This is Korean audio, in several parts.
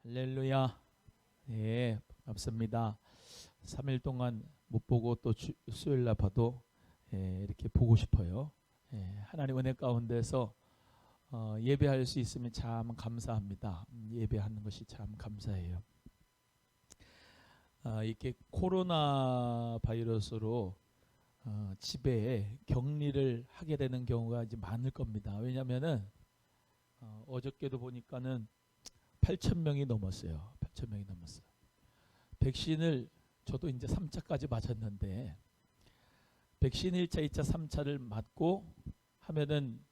할렐루야. 네, 반갑습니다. 3일 동안 못 보고 또 수요일 날 봐도 이렇게 보고 싶어요. 하나님 은혜 가운데서 예배할 수 있으면 참 감사합니다. 예배하는 것이 참 감사해요. 이렇게 코로나 바이러스로 집에 격리를 하게 되는 경우가 이제 많을 겁니다. 왜냐하면은 어저께도 보니까는 8천 명이 넘었어요. 8천 명이 넘었어요. 백신을 저도 이제 3차까지 맞았는데 백신 1차, 2차, 3차를 맞고 하면은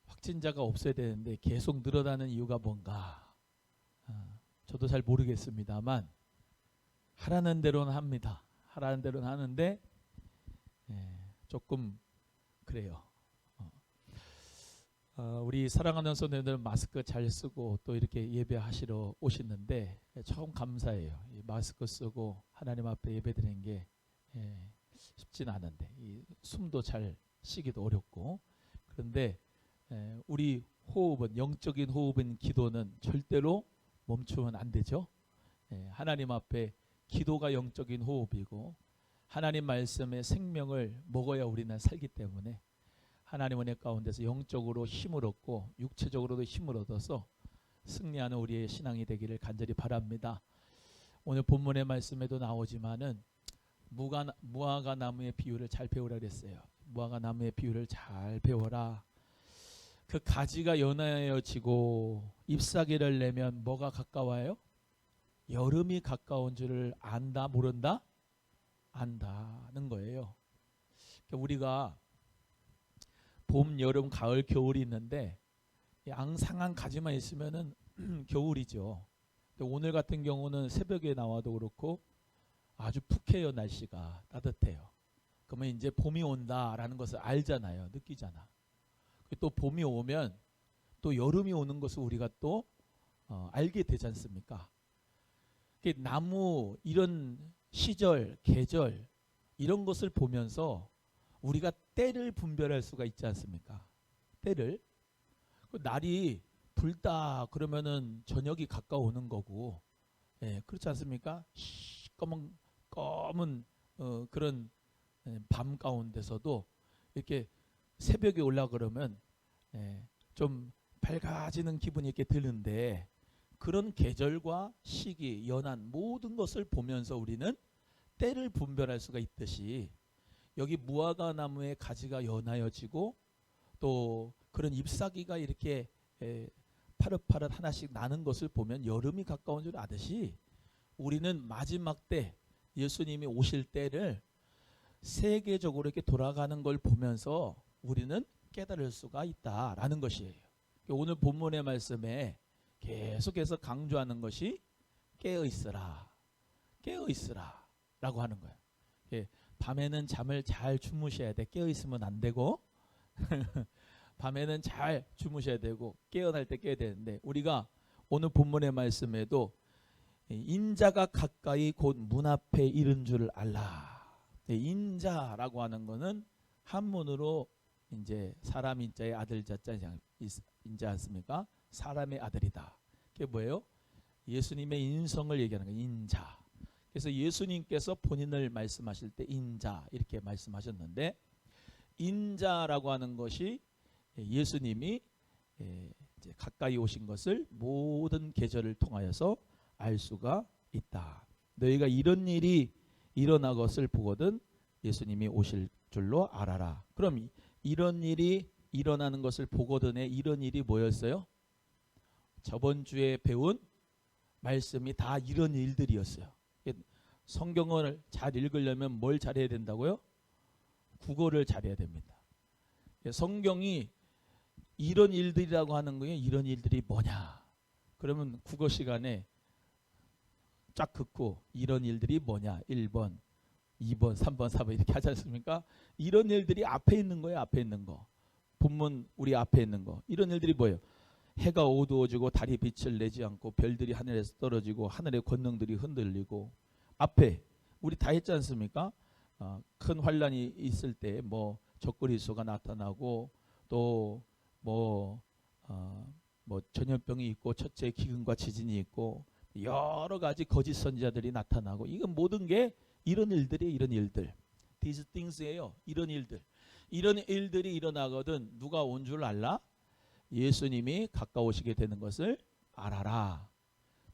확진자가 없어야 되는데 계속 늘어나는 이유가 뭔가 저도 잘 모르겠습니다만 하라는 대로는 합니다. 하라는 대로는 하는데 조금 그래요. 우리 사랑하는 선생님들 마스크 잘 쓰고 또 이렇게 예배하시러 오시는데 처음 감사해요. 이 마스크 쓰고 하나님 앞에 예배드리는 게 쉽진 않은데 이 숨도 잘 쉬기도 어렵고 그런데 우리 호흡은 영적인 호흡인 기도는 절대로 멈추면 안 되죠. 하나님 앞에 기도가 영적인 호흡이고 하나님 말씀의 생명을 먹어야 우리는 살기 때문에 하나님 은혜 가운데서 영적으로 힘을 얻고 육체적으로도 힘을 얻어서 승리하는 우리의 신앙이 되기를 간절히 바랍니다. 오늘 본문의 말씀에도 나오지만은 무화과 나무의 비유를 잘 배우라 그랬어요. 무화과 나무의 비유를 잘 배워라. 그 가지가 연하여지고 잎사귀를 내면 뭐가 가까워요? 여름이 가까운 줄을 안다 모른다? 안다는 거예요. 그러니까 우리가 봄, 여름, 가을, 겨울이 있는데 앙상한 가지만 있으면은 겨울이죠. 오늘 같은 경우는 새벽에 나와도 그렇고 아주 푹해요. 날씨가 따뜻해요. 그러면 이제 봄이 온다라는 것을 알잖아요. 느끼잖아. 또 봄이 오면 또 여름이 오는 것을 우리가 또 알게 되지 않습니까? 나무 이런 시절, 계절 이런 것을 보면서 우리가 때를 분별할 수가 있지 않습니까? 때를. 날이 붉다 그러면은 저녁이 가까워오는 거고, 그렇지 않습니까? 검은 그런 밤 가운데서도 이렇게 새벽에 올라 그러면 좀 밝아지는 기분이 이렇게 드는데 그런 계절과 시기, 연한 모든 것을 보면서 우리는 때를 분별할 수가 있듯이 여기 무화과 나무의 가지가 연하여지고 또 그런 잎사귀가 이렇게 파릇파릇 하나씩 나는 것을 보면 여름이 가까운 줄 아듯이 우리는 마지막 때 예수님이 오실 때를 세계적으로 이렇게 돌아가는 걸 보면서 우리는 깨달을 수가 있다라는 것이에요. 오늘 본문의 말씀에 계속해서 강조하는 것이 깨어있으라, 깨어있으라 라고 하는 거예요. 밤에는 잠을 잘 주무셔야 돼. 깨어있으면 안 되고 밤에는 잘 주무셔야 되고 깨어날 때 깨야 되는데 우리가 오늘 본문의 말씀에도 인자가 가까이 곧 문 앞에 이른 줄 알라. 인자라고 하는 거는 한문으로 이제 사람 인자의 아들 자자 인자 않습니까? 사람의 아들이다. 그게 뭐예요? 예수님의 인성을 얘기하는 거예요. 인자. 그래서 예수님께서 본인을 말씀하실 때 인자 이렇게 말씀하셨는데 인자라고 하는 것이 예수님이 이제 가까이 오신 것을 모든 계절을 통하여서 알 수가 있다. 너희가 이런 일이 일어난 것을 보거든 예수님이 오실 줄로 알아라. 그럼 이런 일이 일어나는 것을 보거든의 이런 일이 뭐였어요? 저번 주에 배운 말씀이 다 이런 일들이었어요. 성경을 잘 읽으려면 뭘 잘해야 된다고요? 국어를 잘해야 됩니다. 성경이 이런 일들이라고 하는 거예요. 이런 일들이 뭐냐? 그러면 국어 시간에 쫙 긋고 이런 일들이 뭐냐? 1번, 2번, 3번, 4번 이렇게 하지 않습니까? 이런 일들이 앞에 있는 거예요. 앞에 있는 거. 본문 우리 앞에 있는 거. 이런 일들이 뭐예요? 해가 어두워지고 달이 빛을 내지 않고 별들이 하늘에서 떨어지고 하늘의 권능들이 흔들리고 앞에 우리 다 했지 않습니까? 큰 환란이 있을 때 뭐 적그리스도가 나타나고 또 뭐 뭐 전염병이 있고 첫째 기근과 지진이 있고 여러 가지 거짓 선지자들이 나타나고 이건 모든 게 이런 일들이 이런 일들. These things예요. 이런 일들. 이런 일들이 일어나거든 누가 온 줄 알라? 예수님이 가까우시게 되는 것을 알아라.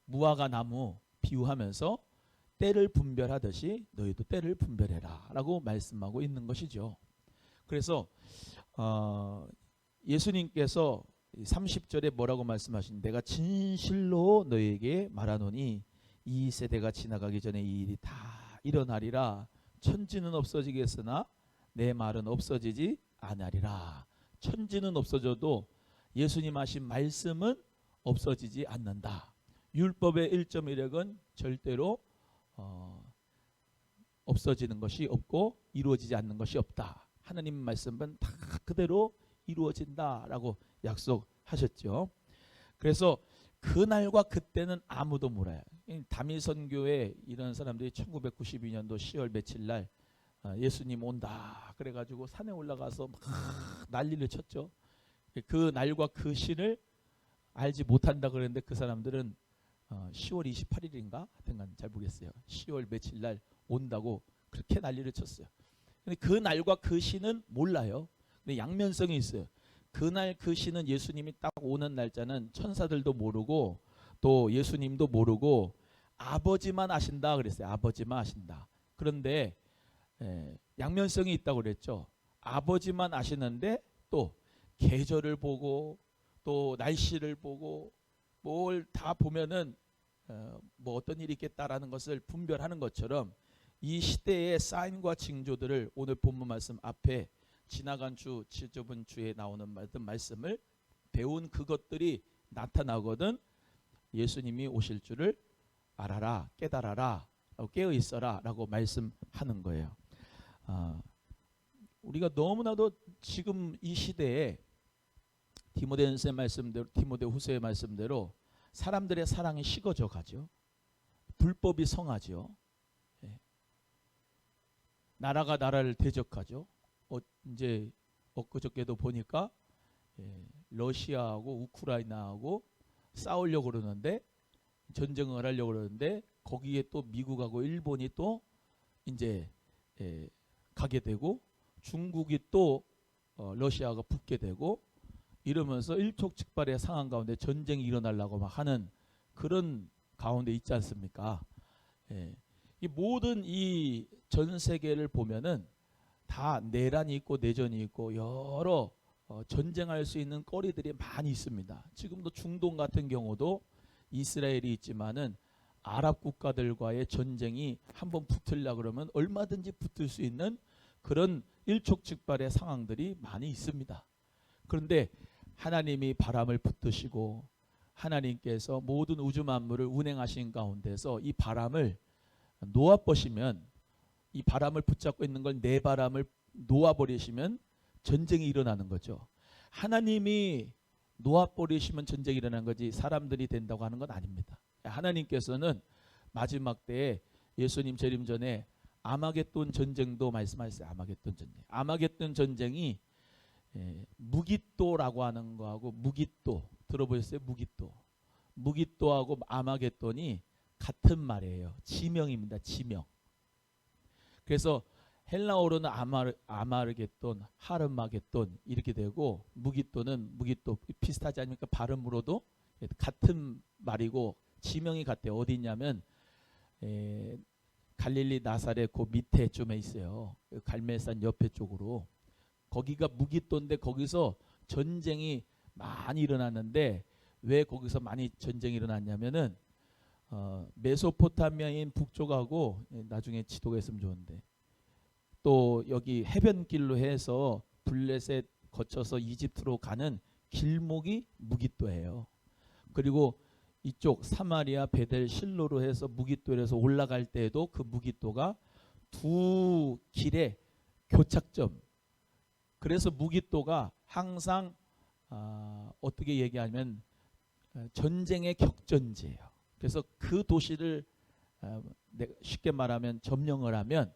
무화과 나무 비유하면서 때를 분별하듯이 너희도 때를 분별해라 라고 말씀하고 있는 것이죠. 그래서 예수님께서 30절에 뭐라고 말씀하신 내가 진실로 너희에게 말하노니 이 세대가 지나가기 전에 이 일이 다 일어나리라. 천지는 없어지겠으나 내 말은 없어지지 아니하리라. 천지는 없어져도 예수님 하신 말씀은 없어지지 않는다. 율법의 1.1핵은 절대로 없어지는 것이 없고 이루어지지 않는 것이 없다. 하나님 말씀은 다 그대로 이루어진다라고 약속하셨죠. 그래서 그날과 그때는 아무도 몰라요. 다미선교회 이런 사람들이 1992년도 10월 며칠 날 예수님 온다 그래가지고 산에 올라가서 막 난리를 쳤죠. 그 날과 그 시를 알지 못한다 그랬는데 그 사람들은 10월 28일인가 하여튼간 잘 모르겠어요. 10월 며칠 날 온다고 그렇게 난리를 쳤어요. 근데 그 날과 그 시는 몰라요. 근데 양면성이 있어요. 그날 그 시는 예수님이 딱 오는 날짜는 천사들도 모르고 또 예수님도 모르고 아버지만 아신다 그랬어요. 아버지만 아신다. 그런데 양면성이 있다고 그랬죠. 아버지만 아시는데 또 계절을 보고 또 날씨를 보고 뭘 다 보면은 뭐 어떤 일이 있겠다라는 것을 분별하는 것처럼 이 시대의 사인과 징조들을 오늘 본문 말씀 앞에 지나간 주, 저번 주에 나오는 말씀을 배운 그것들이 나타나거든 예수님이 오실 줄을 알아라, 깨달아라, 깨어 있어라 라고 말씀하는 거예요. 우리가 너무나도 지금 이 시대에 디모데전서의 말씀대로, 디모데후서의 말씀대로 사람들의 사랑이 식어져 가죠. 불법이 성하죠. 나라가 나라를 대적하죠. 이제 엊그저께도 보니까 러시아하고 우크라이나하고 싸우려고 그러는데 전쟁을 하려고 그러는데 거기에 또 미국하고 일본이 또 이제 가게 되고 중국이 또 러시아가 붙게 되고 이러면서 일촉즉발의 상황 가운데 전쟁이 일어나려고 막 하는 그런 가운데 있지 않습니까? 이 모든 이 전 세계를 보면은 다 내란이 있고 내전이 있고 여러 전쟁할 수 있는 거리들이 많이 있습니다. 지금도 중동 같은 경우도 이스라엘이 있지만은 아랍 국가들과의 전쟁이 한번 붙으려고 그러면 얼마든지 붙을 수 있는 그런 일촉즉발의 상황들이 많이 있습니다. 그런데 하나님이 바람을 붙드시고 하나님께서 모든 우주 만물을 운행하신 가운데서 이 바람을 놓아버시면 이 바람을 붙잡고 있는 걸 내 바람을 놓아버리시면 전쟁이 일어나는 거죠. 하나님이 놓아버리시면 전쟁이 일어나는 거지 사람들이 된다고 하는 건 아닙니다. 하나님께서는 마지막 때에 예수님 재림 전에 아마겟돈 전쟁도 말씀하셨어요. 아마겟돈 전쟁이 무기또라고 하는 거하고 무기또 들어보셨어요? 무기또하고 아마겟돈이 같은 말이에요. 지명입니다. 지명. 그래서 헬라어로는 아마르겟돈, 하르마겟돈 이렇게 되고 무기또는 무기또 비슷하지 않습니까? 발음으로도 같은 말이고 지명이 같아요. 어디 있냐면 갈릴리 나사렛 그 밑에쯤에 있어요. 갈멜산 옆에 쪽으로. 거기가 무기또인데 거기서 전쟁이 많이 일어났는데 왜 거기서 많이 전쟁이 일어났냐면은 메소포타미아인 북쪽하고 나중에 지도가 있으면 좋은데 또 여기 해변길로 해서 블레셋 거쳐서 이집트로 가는 길목이 무기또예요. 그리고 이쪽 사마리아 베델 실로로 해서 무기또에서 올라갈 때에도 그 무기또가 두 길의 교착점. 그래서 무기또가 항상 어떻게 얘기하면 전쟁의 격전지예요. 그래서 그 도시를 쉽게 말하면 점령을 하면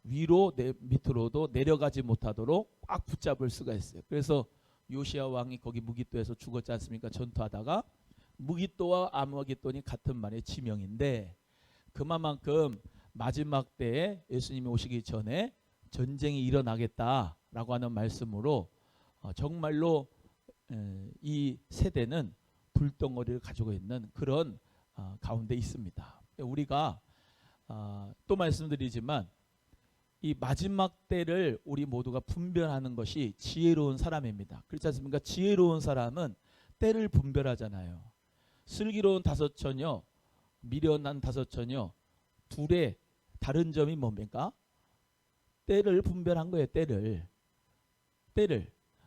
위로 밑으로도 내려가지 못하도록 꽉 붙잡을 수가 있어요. 그래서 요시야 왕이 거기 무깃도에서 죽었지 않습니까? 전투하다가 무깃도와 아무깃도니 같은 말의 지명인데 그만큼 마지막 때에 예수님이 오시기 전에 전쟁이 일어나겠다라고 하는 말씀으로 정말로 이 세대는 불덩어리를 가지고 있는 그런 가운데 있습니다. 우리가 또 말씀드리지만 이 마지막 때를 우리 모두가 분별하는 것이 지혜로운 사람입니다. 그렇지 않습니까? 지혜로운 사람은 때를 분별하잖아요. 슬기로운 다섯 처녀, 미련한 다섯 처녀 둘의 다른 점이 뭡니까? 때를 분별한 거예요. 때를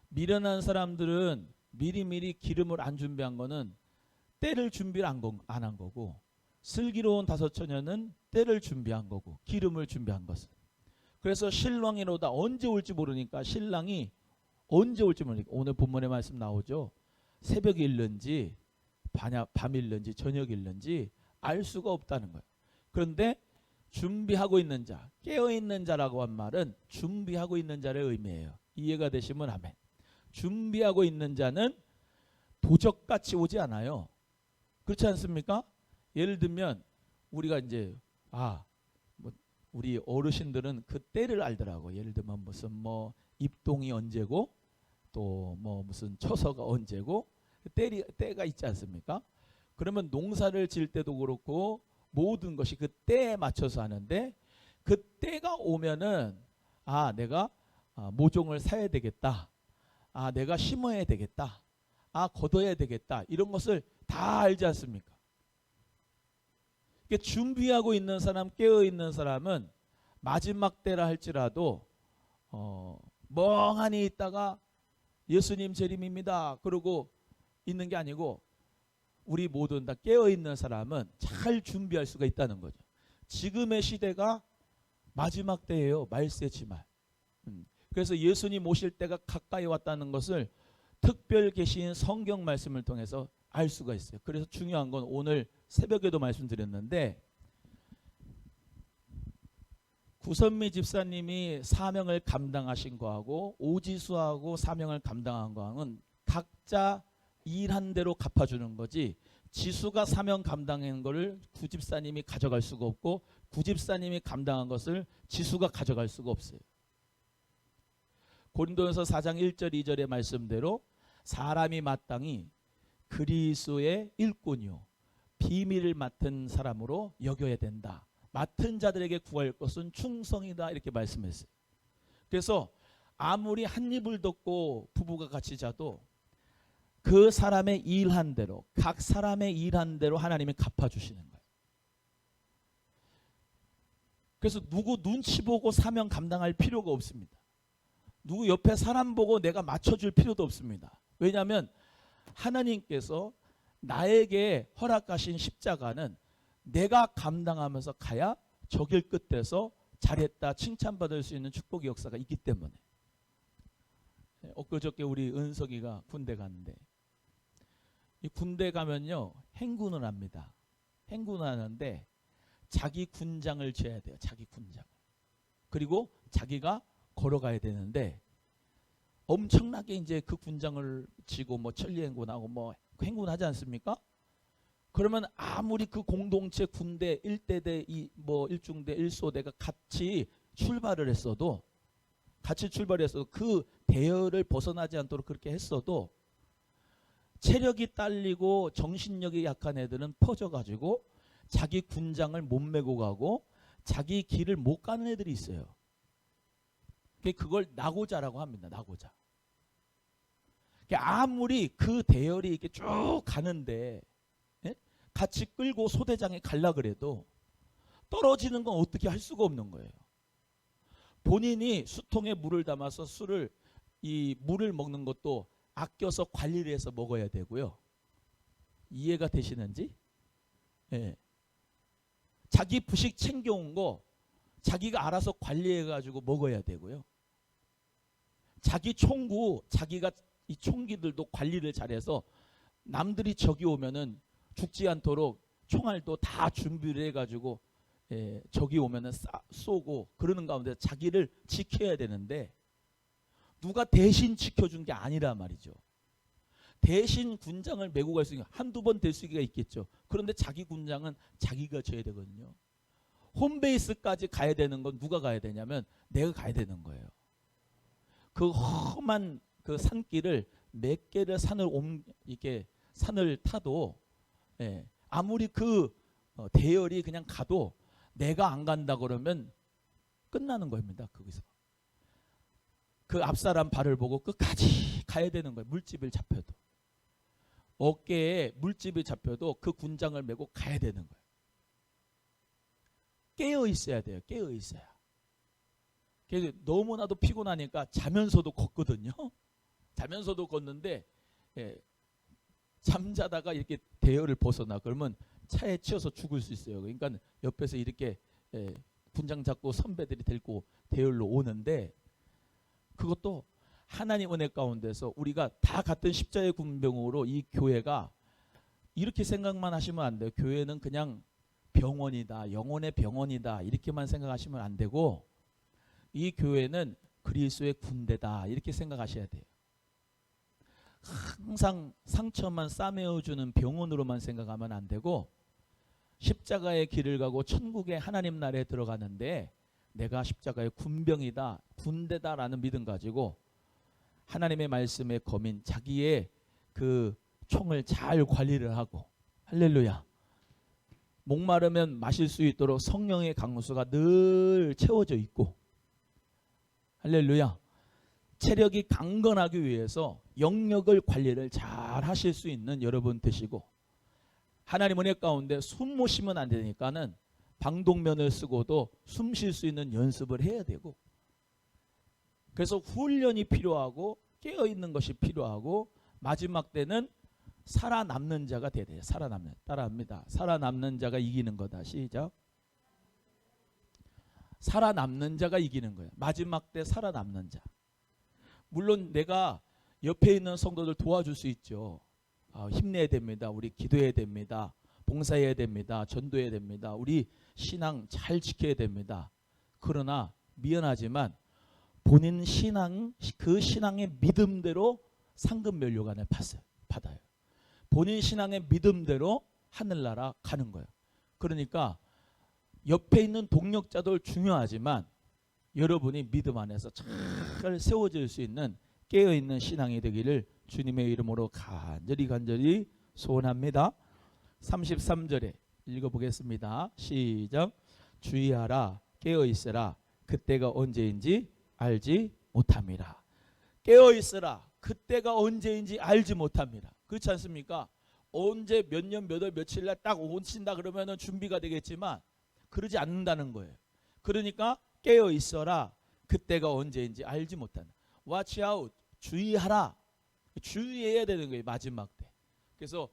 미련한 사람들은 미리미리 기름을 안 준비한 거는 때를 준비를 안 한 거고, 슬기로운 다섯 처녀는 때를 준비한 거고 기름을 준비한 것은. 그래서 신랑이로다 언제 올지 모르니까 신랑이 언제 올지 모르니까 오늘 본문의 말씀 나오죠. 새벽이 일는지 밤이 일는지 저녁이 일는지 알 수가 없다는 거예요. 그런데 준비하고 있는 자, 깨어있는 자라고 한 말은 준비하고 있는 자를 의미해요. 이해가 되시면 아멘. 준비하고 있는 자는 도적같이 오지 않아요. 그렇지 않습니까? 예를 들면 우리가 이제 우리 어르신들은 그 때를 알더라고. 예를 들면 무슨 입동이 언제고 또 무슨 처서가 언제고 때가 있지 않습니까? 그러면 농사를 지을 때도 그렇고 모든 것이 그 때에 맞춰서 하는데 그 때가 오면은 내가 모종을 사야 되겠다. 내가 심어야 되겠다. 걷어야 되겠다. 이런 것을 다 알지 않습니까? 준비하고 있는 사람, 깨어있는 사람은 마지막 때라 할지라도 멍하니 있다가 예수님 재림입니다 그러고 있는 게 아니고 우리 모두 다 깨어있는 사람은 잘 준비할 수가 있다는 거죠. 지금의 시대가 마지막 때예요. 말세지말. 그래서 예수님 오실 때가 가까이 왔다는 것을 특별 계신 성경 말씀을 통해서 알 수가 있어요. 그래서 중요한 건 오늘 새벽에도 말씀드렸는데 구선미 집사님이 사명을 감당하신 거하고 오지수하고 사명을 감당한 거하고는 각자 일한 대로 갚아주는 거지 지수가 사명 감당한 거를 구집사님이 가져갈 수가 없고 구집사님이 감당한 것을 지수가 가져갈 수가 없어요. 고린도전서 4장 1절 2절의 말씀대로 사람이 마땅히 그리스도의 일꾼이요 비밀을 맡은 사람으로 여겨야 된다. 맡은 자들에게 구할 것은 충성이다 이렇게 말씀했어요. 그래서 아무리 한 입을 덮고 부부가 같이 자도 그 사람의 일한 대로 각 사람의 일한 대로 하나님이 갚아주시는 거예요. 그래서 누구 눈치 보고 사명 감당할 필요가 없습니다. 누구 옆에 사람 보고 내가 맞춰줄 필요도 없습니다. 왜냐하면 하나님께서 나에게 허락하신 십자가는 내가 감당하면서 가야 저 길 끝에서 잘했다 칭찬받을 수 있는 축복의 역사가 있기 때문에. 엊그저께 우리 은석이가 군대 갔는데 이 군대 가면요 행군을 합니다. 행군을 하는데 자기 군장을 져야 돼요. 자기 군장. 그리고 자기가 걸어가야 되는데 엄청나게 이제 그 군장을 지고 천리행군하고 행군하지 않습니까? 그러면 아무리 그 공동체 군대 1대대 1중대 1소대가 같이 출발을 했어도 그 대열을 벗어나지 않도록 그렇게 했어도 체력이 딸리고 정신력이 약한 애들은 퍼져가지고 자기 군장을 못 메고 가고 자기 길을 못 가는 애들이 있어요. 그걸 나고자라고 합니다. 나고자. 아무리 그 대열이 이렇게 쭉 가는데 같이 끌고 소대장에 갈라 그래도 떨어지는 건 어떻게 할 수가 없는 거예요. 본인이 수통에 물을 담아서 물을 먹는 것도 아껴서 관리를 해서 먹어야 되고요. 이해가 되시는지? 예. 자기 부식 챙겨온 거 자기가 알아서 관리해가지고 먹어야 되고요. 자기 총구, 자기가 이 총기들도 관리를 잘해서 남들이 적이 오면은 죽지 않도록 총알도 다 준비를 해가지고 적이 오면은 쏘고 그러는 가운데 자기를 지켜야 되는데 누가 대신 지켜준 게 아니란 말이죠. 대신 군장을 메고 갈 수 있는 한두 번 될 수가 있겠죠. 그런데 자기 군장은 자기가 져야 되거든요. 홈베이스까지 가야 되는 건 누가 가야 되냐면 내가 가야 되는 거예요. 그 험한 그 산길을 몇 개를 이렇게 산을 타도 아무리 그 대열이 그냥 가도 내가 안 간다 그러면 끝나는 겁니다. 거기서 그 앞사람 발을 보고 끝까지 가야 되는 거예요. 물집을 잡혀도 어깨에 물집이 잡혀도 그 군장을 메고 가야 되는 거예요. 깨어 있어야 돼요. 깨어 있어야. 그래서 너무나도 피곤하니까 자면서도 걷거든요. 자면서도 걷는데 잠자다가 이렇게 대열을 벗어나 그러면 차에 치여서 죽을 수 있어요. 그러니까 옆에서 이렇게 군장 잡고 선배들이 데리고 대열로 오는데 그것도 하나님 은혜 가운데서 우리가 다 같은 십자의 군병으로 이 교회가 이렇게 생각만 하시면 안 돼요. 교회는 그냥 병원이다, 영혼의 병원이다 이렇게만 생각하시면 안 되고 이 교회는 그리스도의 군대다 이렇게 생각하셔야 돼요. 항상 상처만 싸매어주는 병원으로만 생각하면 안 되고 십자가의 길을 가고 천국의 하나님 나라에 들어가는데 내가 십자가의 군병이다, 군대다라는 믿음 가지고 하나님의 말씀에 거민 자기의 그 총을 잘 관리를 하고 할렐루야. 목마르면 마실 수 있도록 성령의 강수가 늘 채워져 있고 할렐루야. 체력이 강건하기 위해서 영역을 관리를 잘 하실 수 있는 여러분 되시고 하나님 은혜 가운데 숨 못 쉬면 안 되니까는 방독면을 쓰고도 숨 쉴 수 있는 연습을 해야 되고 그래서 훈련이 필요하고 깨어있는 것이 필요하고 마지막 때는 살아남는 자가 돼야 돼요. 살아남는 따라합니다. 살아남는 자가 이기는 거다. 시작. 살아남는 자가 이기는 거예요. 마지막 때 살아남는 자. 물론 내가 옆에 있는 성도들 도와줄 수 있죠. 힘내야 됩니다. 우리 기도해야 됩니다. 봉사해야 됩니다. 전도해야 됩니다. 우리 신앙 잘 지켜야 됩니다. 그러나 미안하지만 본인 신앙 그 신앙의 믿음대로 상급 면류관을 받아요. 본인 신앙의 믿음대로 하늘나라 가는 거예요. 그러니까 옆에 있는 동력자들 중요하지만 여러분이 믿음 안에서 잘 세워질 수 있는 깨어있는 신앙이 되기를 주님의 이름으로 간절히 소원합니다. 33절에 읽어보겠습니다. 시작. 주의하라 깨어있으라 그때가 언제인지 알지 못함이라. 깨어있으라 그때가 언제인지 알지 못합니다. 그렇지 않습니까? 언제 몇 년 몇 월 며칠 날 딱 오신다 그러면 준비가 되겠지만 그러지 않는다는 거예요. 그러니까 깨어 있어라 그때가 언제인지 알지 못한다. Watch out. 주의하라. 주의해야 되는 거예요. 마지막 때. 그래서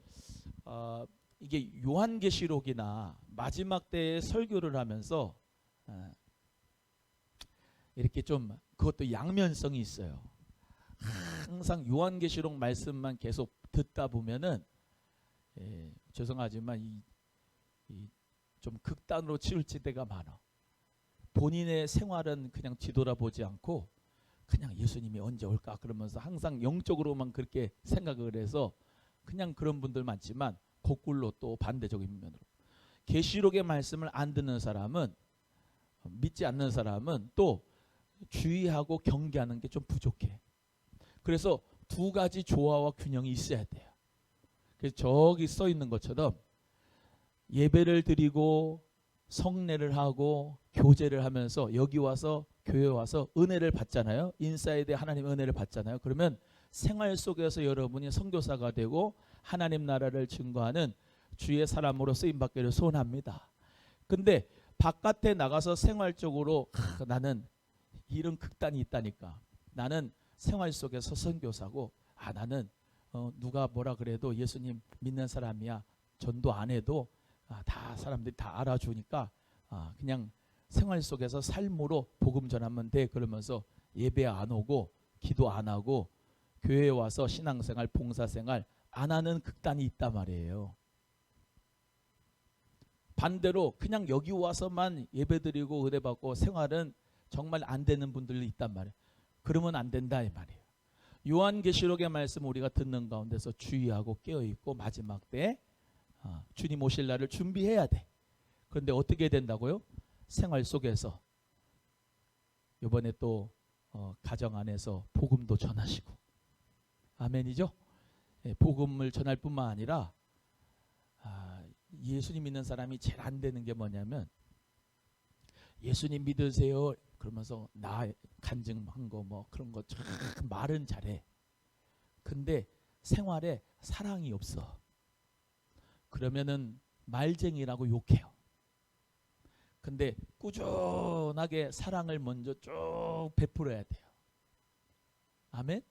이게 요한계시록이나 마지막 때에 설교를 하면서 이렇게 좀 그것도 양면성이 있어요. 항상 요한계시록 말씀만 계속 듣다 보면은 죄송하지만 좀 극단으로 치우칠 때가 많아. 본인의 생활은 그냥 뒤돌아보지 않고 그냥 예수님이 언제 올까 그러면서 항상 영적으로만 그렇게 생각을 해서 그냥 그런 분들 많지만 거꾸로 또 반대적인 면으로 계시록의 말씀을 안 듣는 사람은 믿지 않는 사람은 또 주의하고 경계하는 게 좀 부족해. 그래서 두 가지 조화와 균형이 있어야 돼요. 그래서 저기 써 있는 것처럼 예배를 드리고 성례를 하고 교제를 하면서 여기 와서 교회 와서 은혜를 받잖아요. 인사이드에 하나님의 은혜를 받잖아요. 그러면 생활 속에서 여러분이 선교사가 되고 하나님 나라를 증거하는 주의 사람으로 쓰임받기를 소원합니다. 근데 바깥에 나가서 생활적으로 나는 이런 극단이 있다니까. 나는 생활 속에서 선교사고 나는 누가 뭐라 그래도 예수님 믿는 사람이야. 전도 안 해도 다 사람들이 다 알아주니까 그냥 생활 속에서 삶으로 복음 전하면 돼. 그러면서 예배 안 오고 기도 안 하고 교회에 와서 신앙생활 봉사생활 안 하는 극단이 있단 말이에요. 반대로 그냥 여기 와서만 예배드리고 은혜 받고 생활은 정말 안 되는 분들이 있단 말이에요. 그러면 안 된다 이 말이에요. 요한계시록의 말씀 우리가 듣는 가운데서 주의하고 깨어있고 마지막 때 주님 오실 날을 준비해야 돼. 그런데 어떻게 된다고요? 생활 속에서 이번에 또 가정 안에서 복음도 전하시고, 아멘이죠? 예, 복음을 전할 뿐만 아니라 예수님 믿는 사람이 제일 안 되는 게 뭐냐면, 예수님 믿으세요 그러면서 나 간증한 거 뭐 그런 거 참 말은 잘해. 근데 생활에 사랑이 없어. 그러면은 말쟁이라고 욕해요. 근데 꾸준하게 사랑을 먼저 쭉 베풀어야 돼요. 아멘?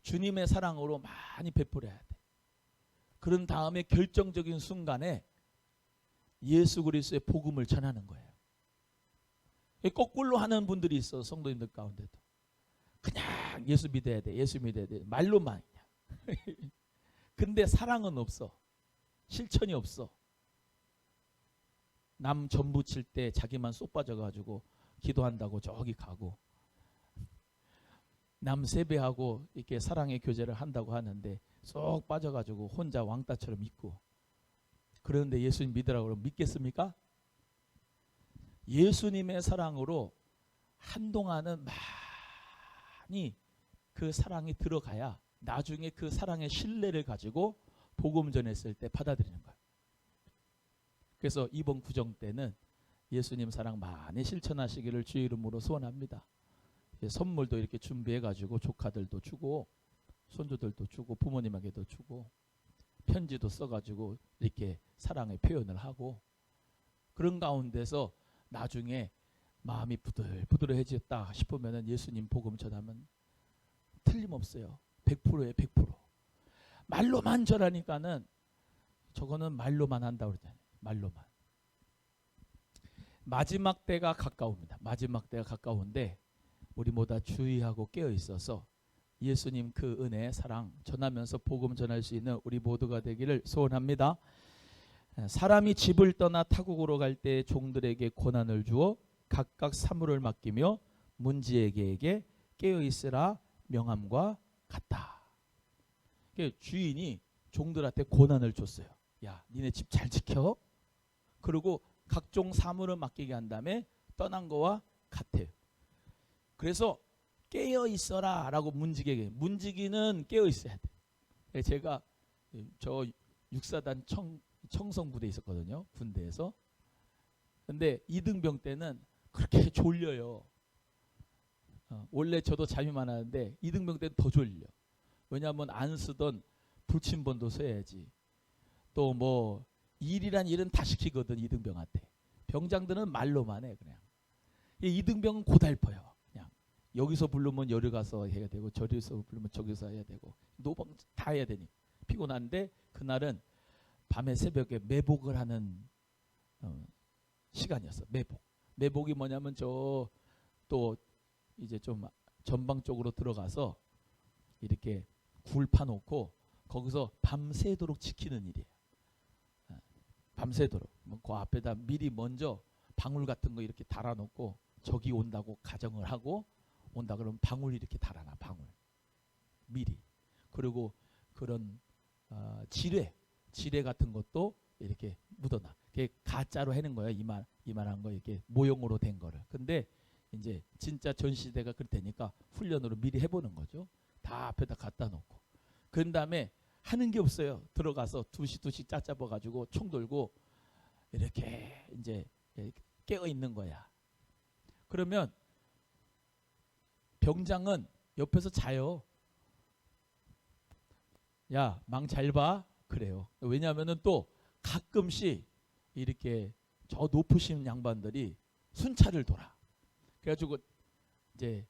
주님의 사랑으로 많이 베풀어야 돼. 그런 다음에 결정적인 순간에 예수 그리스도의 복음을 전하는 거예요. 거꾸로 하는 분들이 있어. 성도님들 가운데도 그냥 예수 믿어야 돼, 예수 믿어야 돼, 말로만 그냥. 근데 사랑은 없어. 실천이 없어. 남 전부 칠 때 자기만 쏙 빠져가지고 기도한다고 저기 가고, 남 세배하고 이렇게 사랑의 교제를 한다고 하는데 쏙 빠져가지고 혼자 왕따처럼 있고, 그런데 예수님 믿으라고 그러면 믿겠습니까? 예수님의 사랑으로 한동안은 많이 그 사랑이 들어가야 나중에 그 사랑의 신뢰를 가지고 복음 전했을 때 받아들이는 거예요. 그래서 이번 구정 때는 예수님 사랑 많이 실천하시기를 주의 이름으로 소원합니다. 선물도 이렇게 준비해가지고 조카들도 주고 손주들도 주고 부모님에게도 주고 편지도 써가지고 이렇게 사랑의 표현을 하고, 그런 가운데서 나중에 마음이 부들부들해졌다 싶으면 예수님 복음 전하면 틀림없어요. 100%에 100%. 말로만 전하니까는 저거는 말로만 한다고 그러잖아요. 말로만. 마지막 때가 가까웁니다. 마지막 때가 가까운데 우리 모두 주의하고 깨어 있어서 예수님 그 은혜, 사랑 전하면서 복음 전할 수 있는 우리 모두가 되기를 소원합니다. 사람이 집을 떠나 타국으로 갈 때 종들에게 권한을 주어 각각 사물을 맡기며 문지에게 깨어 있으라 명함과 같다. 주인이 종들한테 권한을 줬어요. 야, 니네 집 잘 지켜. 그리고 각종 사물을 맡기게 한 다음에 떠난 거와 같아요. 그래서 깨어 있어라 라고 문지기에게, 문지기는 깨어 있어야 돼. 제가 저 육사단 청성부대에 있었거든요. 군대에서. 근데 이등병 때는 그렇게 졸려요. 원래 저도 잠이 많았는데 이등병 때는 더 졸려. 왜냐하면 안 쓰던 불침번도 써야지. 또 뭐 일이란 일은 다 시키거든 이등병한테. 병장들은 말로만 해 그냥. 이등병은 고달퍼요. 그냥 여기서 부르면 여기 가서 해야 되고 저기서 부르면 저기서 해야 되고 노방 다 해야 되니 피곤한데, 그날은 밤에 새벽에 매복을 하는 시간이었어. 매복이 뭐냐면 저 또 이제 좀 전방 쪽으로 들어가서 이렇게 굴 파놓고 거기서 밤새도록 지키는 일이에요. 밤새도록. 그 앞에다 미리 먼저 방울 같은 거 이렇게 달아놓고 적이 온다고 가정을 하고, 온다 그러면 방울 이렇게 달아놔. 방울 미리. 그리고 그런 지뢰 같은 것도 이렇게 묻어놔. 그게 가짜로 해는 거야. 이만한 거 이렇게 모형으로 된 거를. 근데 이제 진짜 전시대가 그렇다니까 훈련으로 미리 해보는 거죠. 다 앞에다 갖다 놓고. 그런 다음에 하는 게 없어요. 들어가서 두씩 짜잡아가지고 총 들고 이렇게 이제 깨어 있는 거야. 그러면 병장은 옆에서 자요. 야, 망 잘 봐. 그래요. 왜냐하면은 또 가끔씩 이렇게 저 높으신 양반들이 순찰을 돌아. 그래가지고 이제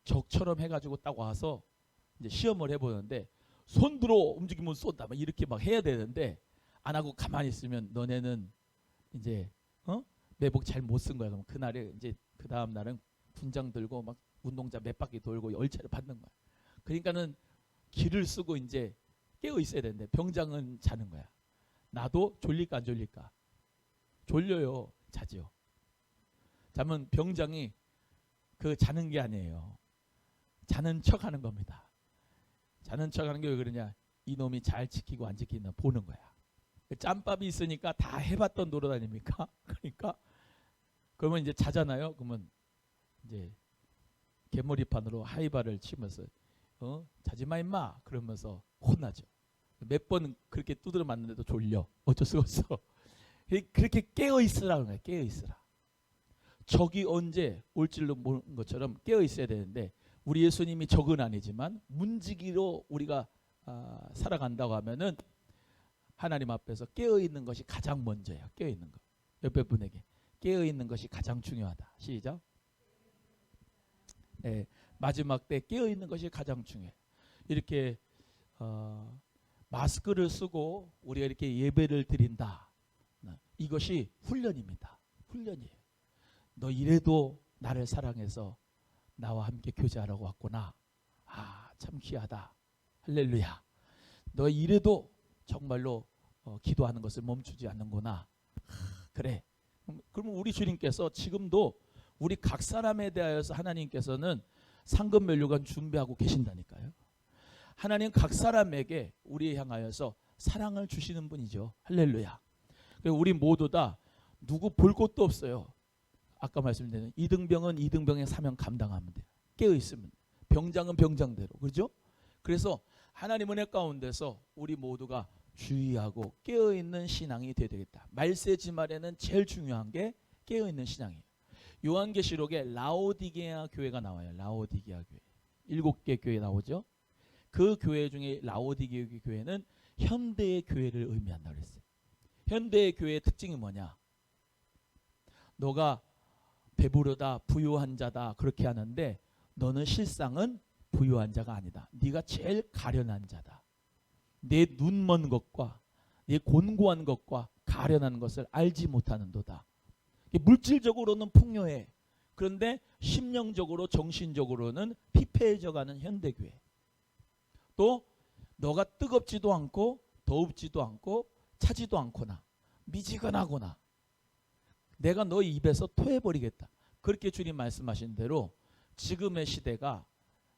적처럼 해가지고 딱 와서 이제 시험을 해보는데, 손 들어 움직이면 쏜다 막 이렇게 막 해야 되는데 안 하고 가만히 있으면 너네는 이제 매복 잘 못 쓴 거야. 그럼 그날에 이제 그 다음 날은 군장 들고 막 운동장 몇 바퀴 돌고 열차를 받는 거야. 그러니까는 기를 쓰고 이제 깨어 있어야 되는데 병장은 자는 거야. 나도 졸릴까 안 졸릴까? 졸려요. 자지요. 자면 병장이 그 자는 게 아니에요. 자는 척하는 겁니다. 자는 척하는 게 왜 그러냐? 이놈이 잘 지키고 안 지키나 보는 거야. 짬밥이 있으니까 다 해봤던 노릇 아닙니까? 그러니까 그러면 이제 자잖아요. 그러면 이제 개머리판으로 하이바를 치면서 자지마 임마 그러면서 혼나죠. 몇 번 그렇게 두드려 맞는데도 졸려. 어쩔 수가 없어. 그렇게 깨어 있으라는 거야. 깨어 있으라. 적이 언제 올 줄로 모르는 것처럼 깨어 있어야 되는데 우리 예수님이 적은 아니지만 문지기로 우리가 살아간다고 하면은 하나님 앞에서 깨어 있는 것이 가장 먼저예요. 깨어 있는 거. 옆에 분에게 깨어 있는 것이 가장 중요하다. 시작. 네, 마지막 때 깨어 있는 것이 가장 중요해. 이렇게 마스크를 쓰고 우리가 이렇게 예배를 드린다. 이것이 훈련입니다. 훈련이에요. 너 이래도 나를 사랑해서 나와 함께 교제하라고 왔구나. 참 귀하다. 할렐루야. 너 이래도 정말로 기도하는 것을 멈추지 않는구나. 그래. 그러면 우리 주님께서 지금도 우리 각 사람에 대하여서 하나님께서는 상급 면류관 준비하고 계신다니까요. 하나님 각 사람에게 우리에 향하여서 사랑을 주시는 분이죠. 할렐루야. 우리 모두 다 누구 볼 것도 없어요. 아까 말씀드린 이등병은 이등병의 사명 감당하면 돼요. 깨어 있으면. 병장은 병장대로. 그렇죠? 그래서 하나님 은혜 가운데서 우리 모두가 주의하고 깨어있는 신앙이 되어야 되겠다. 말세지 말에는 제일 중요한 게 깨어있는 신앙이에요. 요한계시록에 라오디게아 교회가 나와요. 라오디게아 교회. 7개 교회 나오죠. 그 교회 중에 라오디게아 교회는 현대의 교회를 의미한다고 그랬어요. 현대의 교회의 특징이 뭐냐? 너가 배부르다, 부유한 자다 그렇게 하는데 너는 실상은 부유한 자가 아니다. 네가 제일 가련한 자다. 내 눈먼 것과 내 곤고한 것과 가련한 것을 알지 못하는도다. 물질적으로는 풍요해. 그런데 심령적으로 정신적으로는 피폐해져가는 현대교회. 또 너가 뜨겁지도 않고 더웁지도 않고 차지도 않거나 미지근하거나 내가 너 입에서 토해버리겠다. 그렇게 주님 말씀하신 대로 지금의 시대가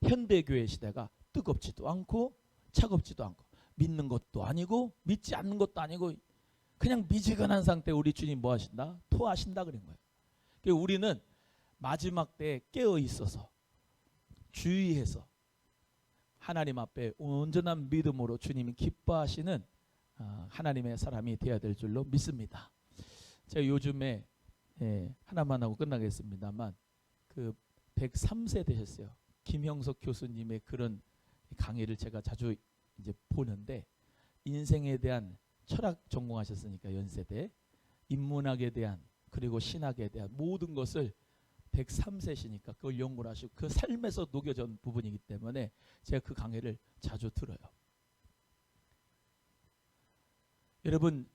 현대교회 시대가 뜨겁지도 않고 차갑지도 않고 믿는 것도 아니고 믿지 않는 것도 아니고 그냥 미지근한 상태 우리 주님 뭐 하신다? 토하신다 그런 거예요. 그러니까 우리는 마지막 때에 깨어 있어서 주의해서 하나님 앞에 온전한 믿음으로 주님이 기뻐하시는 하나님의 사람이 되어야 될 줄로 믿습니다. 제가 요즘에 하나만 하고 끝나겠습니다만 그 103세 되셨어요. 김형석 교수님의 그런 강의를 제가 자주 이제 보는데 인생에 대한 철학 전공하셨으니까 연세대 인문학에 대한 그리고 신학에 대한 모든 것을 103세시니까 그걸 연구를 하시고 그 삶에서 녹여진 부분이기 때문에 제가 그 강의를 자주 들어요. 여러분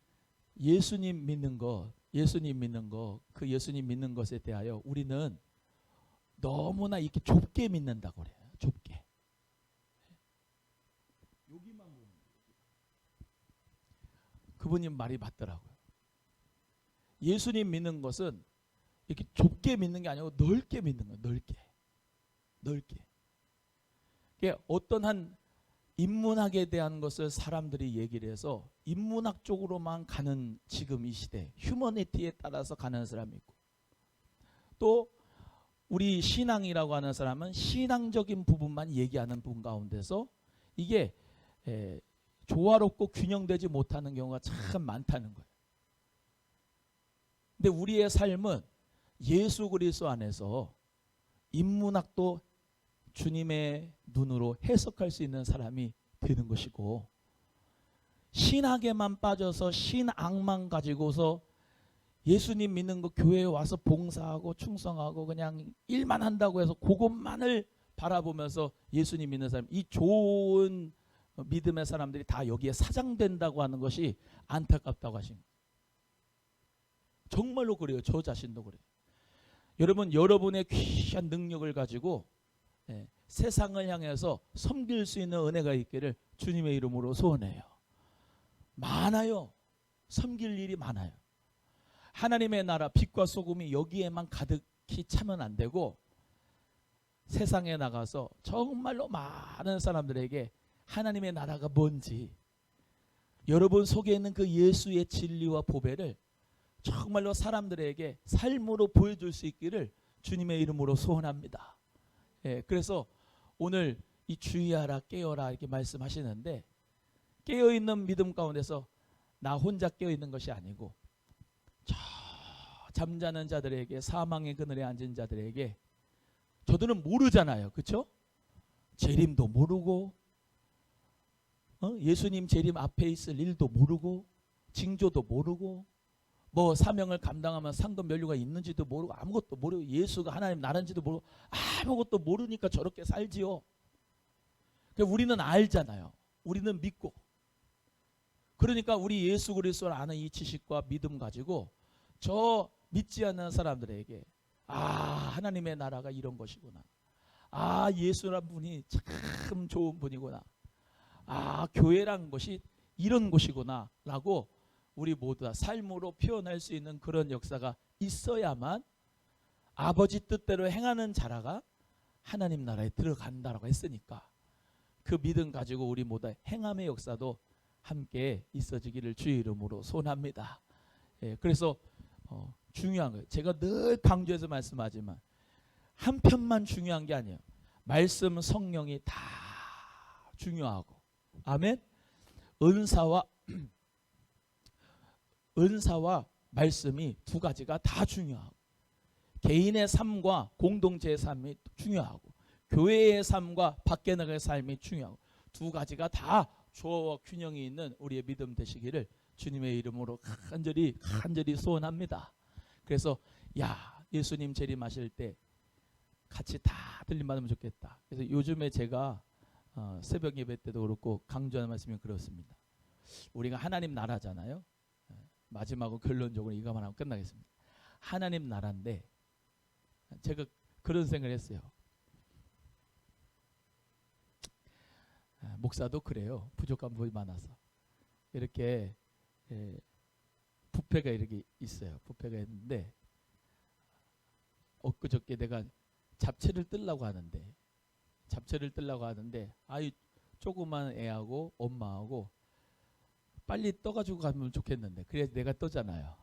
예수님 믿는 거 그 예수님 믿는 것에 대하여 우리는 너무나 이렇게 좁게 믿는다고 그래요. 좁게. 여기만 보는 거예요. 그분이 말이 맞더라고요. 예수님 믿는 것은 이렇게 좁게 믿는 게 아니고 넓게 믿는 거예요. 넓게. 그러니까 어떤 한 인문학에 대한 것을 사람들이 얘기를 해서 인문학 쪽으로만 가는 지금 이 시대 휴머니티에 따라서 가는 사람이 있고 또 우리 신앙이라고 하는 사람은 신앙적인 부분만 얘기하는 부분 가운데서 이게 조화롭고 균형되지 못하는 경우가 참 많다는 거예요. 근데 우리의 삶은 예수 그리스도 안에서 인문학도 주님의 눈으로 해석할 수 있는 사람이 되는 것이고 신학에만 빠져서 신앙만 가지고서 예수님 믿는 거 교회에 와서 봉사하고 충성하고 그냥 일만 한다고 해서 그것만을 바라보면서 예수님 믿는 사람 이 좋은 믿음의 사람들이 다 여기에 사장된다고 하는 것이 안타깝다고 하신 거예요. 정말로 그래요. 저 자신도 그래요. 여러분 여러분의 귀한 능력을 가지고 세상을 향해서 섬길 수 있는 은혜가 있기를 주님의 이름으로 소원해요. 많아요. 섬길 일이 많아요. 하나님의 나라 빛과 소금이 여기에만 가득히 차면 안 되고 세상에 나가서 정말로 많은 사람들에게 하나님의 나라가 뭔지, 여러분 속에 있는 그 예수의 진리와 보배를 정말로 사람들에게 삶으로 보여줄 수 있기를 주님의 이름으로 소원합니다. 예, 그래서 오늘 이 주의하라 깨어라 이렇게 말씀하시는데, 깨어있는 믿음 가운데서 나 혼자 깨어있는 것이 아니고 저 잠자는 자들에게, 사망의 그늘에 앉은 자들에게, 저들은 모르잖아요. 그렇죠? 재림도 모르고 예수님 재림 앞에 있을 일도 모르고 징조도 모르고 뭐 사명을 감당하면 상급 면류가 있는지도 모르고 아무것도 모르고 예수가 하나님 나라인지도 모르고 아무것도 모르니까 저렇게 살지요. 우리는 알잖아요. 우리는 믿고. 그러니까 우리 예수 그리스도를 아는 이 지식과 믿음 가지고 저 믿지 않는 사람들에게 하나님의 나라가 이런 것이구나. 예수란 분이 참 좋은 분이구나. 교회란 것이 이런 곳이구나 라고 우리 모두 다 삶으로 표현할 수 있는 그런 역사가 있어야만 아버지 뜻대로 행하는 자라가 하나님 나라에 들어간다라고 했으니까, 그 믿음 가지고 우리 모두 행함의 역사도 함께 있어지기를 주의 이름으로 소원합니다. 예, 그래서 중요한 거예요. 제가 늘 강조해서 말씀하지만 한편만 중요한 게 아니에요. 말씀, 성령이 다 중요하고, 아멘. 은사와 말씀이 두 가지가 다 중요하고, 개인의 삶과 공동체의 삶이 중요하고, 교회의 삶과 밖에 나갈 삶이 중요하고, 두 가지가 다 조화와 균형이 있는 우리의 믿음 되시기를 주님의 이름으로 간절히 소원합니다. 그래서 예수님 재림하실 때 같이 다 들림받으면 좋겠다. 그래서 요즘에 제가 새벽 예배 때도 그렇고 강조하는 말씀이 그렇습니다. 우리가 하나님 나라잖아요. 마지막으로 결론적으로 이거만 하면 끝나겠습니다. 하나님 나라인데 제가 그런 생각을 했어요. 목사도 그래요. 부족한 부분이 많아서 이렇게 뷔페가 이렇게 있어요. 뷔페가 있는데 엊그저께 내가 잡채를 뜰라고 하는데 아이 조그만 애하고 엄마하고 빨리 떠가지고 가면 좋겠는데, 그래야 내가 떠잖아요.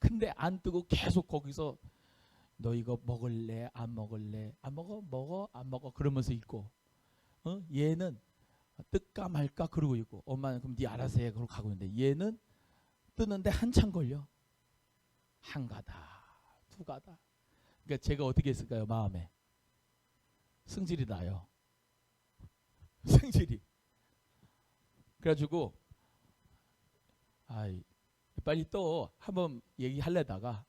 근데 안 뜨고 계속 거기서 너 이거 먹을래 안 먹을래, 안 먹어 안 먹어 그러면서 있고, 얘는 뜰까 말까 그러고 있고, 엄마는 그럼 네 알아서 해 그러고 가고 있는데, 얘는 뜨는데 한참 걸려. 한 가다 두 가다. 그러니까 제가 어떻게 했을까요? 마음에 승질이 나요. 승질이. 그래가지고 빨리 또 한번 얘기하려다가,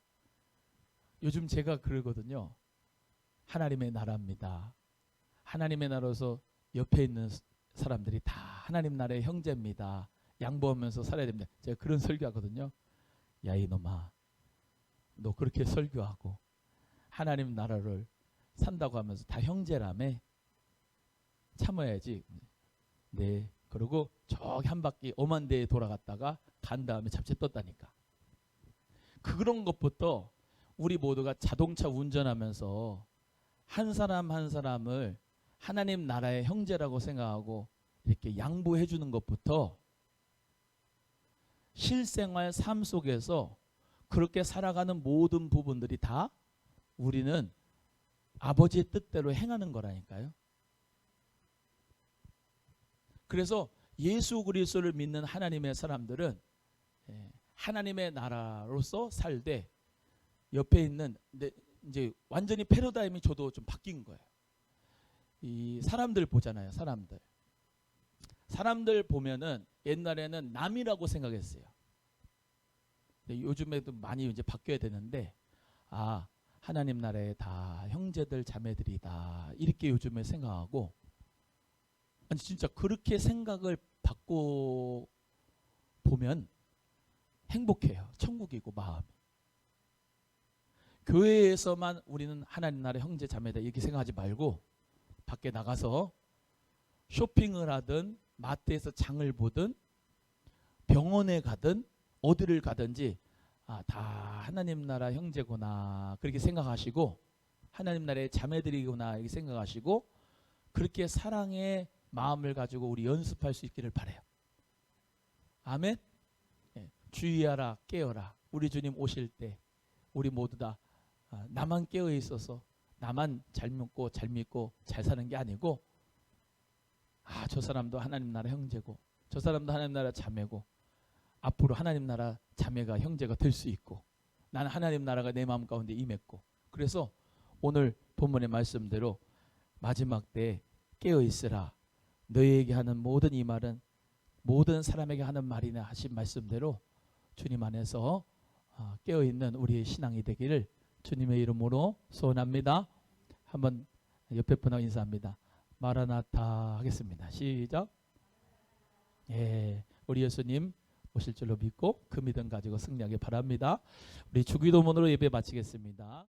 요즘 제가 그러거든요. 하나님의 나라입니다. 하나님의 나라로서 옆에 있는 사람들이 다 하나님 나라의 형제입니다. 양보하면서 살아야 됩니다. 제가 그런 설교하거든요. 야 이놈아, 너 그렇게 설교하고 하나님 나라를 산다고 하면서 다 형제라며? 참아야지. 네. 그리고 저기 한 바퀴 엄한 데에 돌아갔다가 간 다음에 잡채 떴다니까. 그런 것부터 우리 모두가 자동차 운전하면서 한 사람 한 사람을 하나님 나라의 형제라고 생각하고 이렇게 양보해 주는 것부터 실생활 삶 속에서 그렇게 살아가는 모든 부분들이 다 우리는 아버지의 뜻대로 행하는 거라니까요. 그래서 예수 그리스도를 믿는 하나님의 사람들은 하나님의 나라로서 살되, 옆에 있는 이제 완전히 패러다임이 저도 좀 바뀐 거예요. 이 사람들 보잖아요. 사람들 보면은 옛날에는 남이라고 생각했어요. 요즘에도 많이 이제 바뀌어야 되는데, 하나님 나라에 다 형제들 자매들이다 이렇게 요즘에 생각하고, 아니 진짜 그렇게 생각을 받고 보면 행복해요. 천국이고 마음이. 교회에서만 우리는 하나님 나라의 형제 자매다 이렇게 생각하지 말고, 밖에 나가서 쇼핑을 하든 마트에서 장을 보든 병원에 가든 어디를 가든지 다 하나님 나라 형제구나 그렇게 생각하시고 하나님 나라의 자매들이구나 이렇게 생각하시고 그렇게 사랑의 마음을 가지고 우리 연습할 수 있기를 바라요. 아멘. 예, 주의하라 깨어라. 우리 주님 오실 때 우리 모두 다 나만 깨어 있어서 나만 잘 먹고 잘 믿고 잘 사는 게 아니고 저 사람도 하나님 나라 형제고 저 사람도 하나님 나라 자매고 앞으로 하나님 나라 자매가 형제가 될 수 있고 나는 하나님 나라가 내 마음 가운데 임했고 그래서 오늘 본문의 말씀대로 마지막 때 깨어 있으라. 너희에게 하는 모든 이 말은 모든 사람에게 하는 말이나 하신 말씀대로 주님 안에서 깨어 있는 우리의 신앙이 되기를 주님의 이름으로 소원합니다. 한번 옆에 분하고 인사합니다. 마라나타 하겠습니다. 시작. 예, 우리 예수님 오실 줄로 믿고 그 믿음 가지고 승리하기 바랍니다. 우리 주기도문으로 예배 마치겠습니다.